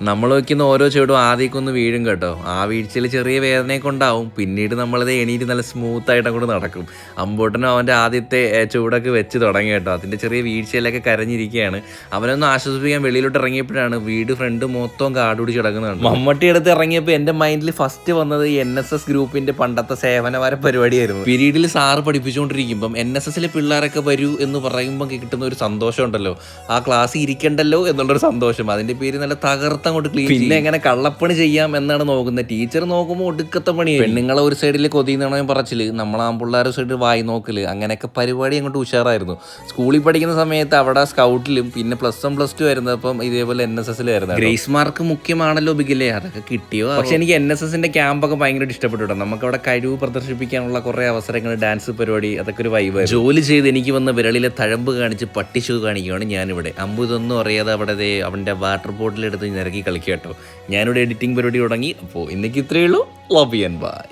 നമ്മൾ വയ്ക്കുന്ന ഓരോ ചുവടും ആദ്യമൊക്കെ ഒന്ന് വീഴും കേട്ടോ. ആ വീഴ്ചയിൽ ചെറിയ വേദനയൊക്കെ ഉണ്ടാവും. പിന്നീട് നമ്മളത് എണീറ്റ് നല്ല സ്മൂത്തായിട്ട് അങ്ങോട്ട് നടക്കും. അമ്പോട്ടനും അവൻ്റെ ആദ്യത്തെ ചുവടൊക്കെ വെച്ച് തുടങ്ങി കേട്ടോ. അതിൻ്റെ ചെറിയ വീഴ്ചയിലൊക്കെ കരഞ്ഞിരിക്കുകയാണ്. അവനൊന്ന് ആശ്വസിപ്പിക്കാൻ വെളിയിലോട്ട് ഇറങ്ങിയപ്പോഴാണ് വീട് ഫ്രണ്ട് മൊത്തം കാടുപിടിച്ച് കിടക്കുന്നുണ്ട്. മമ്മട്ടി എടുത്ത് ഇറങ്ങിയപ്പോൾ എൻ്റെ മൈൻഡിൽ ഫസ്റ്റ് വന്നത് NSS ഗ്രൂപ്പിൻ്റെ പണ്ടത്തെ സേവനവാര പരിപാടിയായിരുന്നു. പീരീഡിൽ സാറ് പഠിപ്പിച്ചുകൊണ്ടിരിക്കുമ്പം NSSലെ പിള്ളേരൊക്കെ വരൂ എന്ന് പറയുമ്പോൾ കിട്ടുന്ന ഒരു സന്തോഷം ഉണ്ടല്ലോ. ആ ക്ലാസ് ഇരിക്കണ്ടല്ലോ എന്നുള്ളൊരു സന്തോഷം. അതിൻ്റെ പേര് നല്ല തകർത്ത അങ്ങോട്ട് ക്ലീൻ. പിന്നെ എങ്ങനെ കള്ളപ്പണി ചെയ്യാം എന്നാണ് നോക്കുന്നത്. ടീച്ചർ നോക്കുമ്പോൾ ഒടുക്കത്തെ പണി. പെണ്ണുങ്ങളെ ഒരു സൈഡിൽ കൊതിയെന്നാണ് പറച്ചില്, നമ്മളാമ്പിള്ളേരുടെ സൈഡിൽ വായി നോക്കല്, അങ്ങനെയൊക്കെ പരിപാടി അങ്ങോട്ട് ഉഷാറായിരുന്നു. സ്കൂളിൽ പഠിക്കുന്ന സമയത്ത് അവിടെ സ്കൗട്ടിലും പിന്നെ +1 +2 വരുന്നപ്പം ഇതേപോലെ NSSൽ വരുന്നത്. ഗ്രേസ് മാർക്ക് മുഖ്യമാണല്ലോ ബിഗിലെ, അതൊക്കെ കിട്ടിയോ. പക്ഷെ എനിക്ക് NSSന്റെ ക്യാമ്പൊക്കെ ഭയങ്കരമായിട്ട് ഇഷ്ടപ്പെട്ടു. നമുക്ക് അവിടെ കഴിവ് പ്രദർശിപ്പിക്കാനുള്ള കുറേ അവസരങ്ങൾ, ഡാൻസ് പരിപാടി, അതൊക്കെ ഒരു വൈബ്. ജോലി ചെയ്ത് എനിക്ക് വന്ന വിരളിലെ തഴമ്പ് കാണിച്ച് പട്ടിഷൂ കാണിക്കുകയാണ് ഞാനിവിടെ. അമ്പു ഇതൊന്നും അറിയാതെ അവിടെ അവൻ്റെ വാട്ടർ ബോട്ടിലെടുത്ത് നിരക്കി കളിക്കുക കേട്ടോ. ഞാനിവിടെ എഡിറ്റിംഗ് പരിപാടി തുടങ്ങി. അപ്പോൾ ഇന്നേക്ക് ഇത്രയേ ഉള്ളൂ. Love you and by.